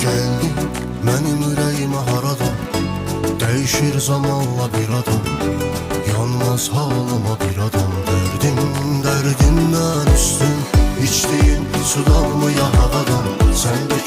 geldin mənim ürəyimə haradan? Değişir zamanla bir adam, yanmaz halıma bir adam. Derdin derdimden üstün, içtiğin sudan mı ya havadan? Sen de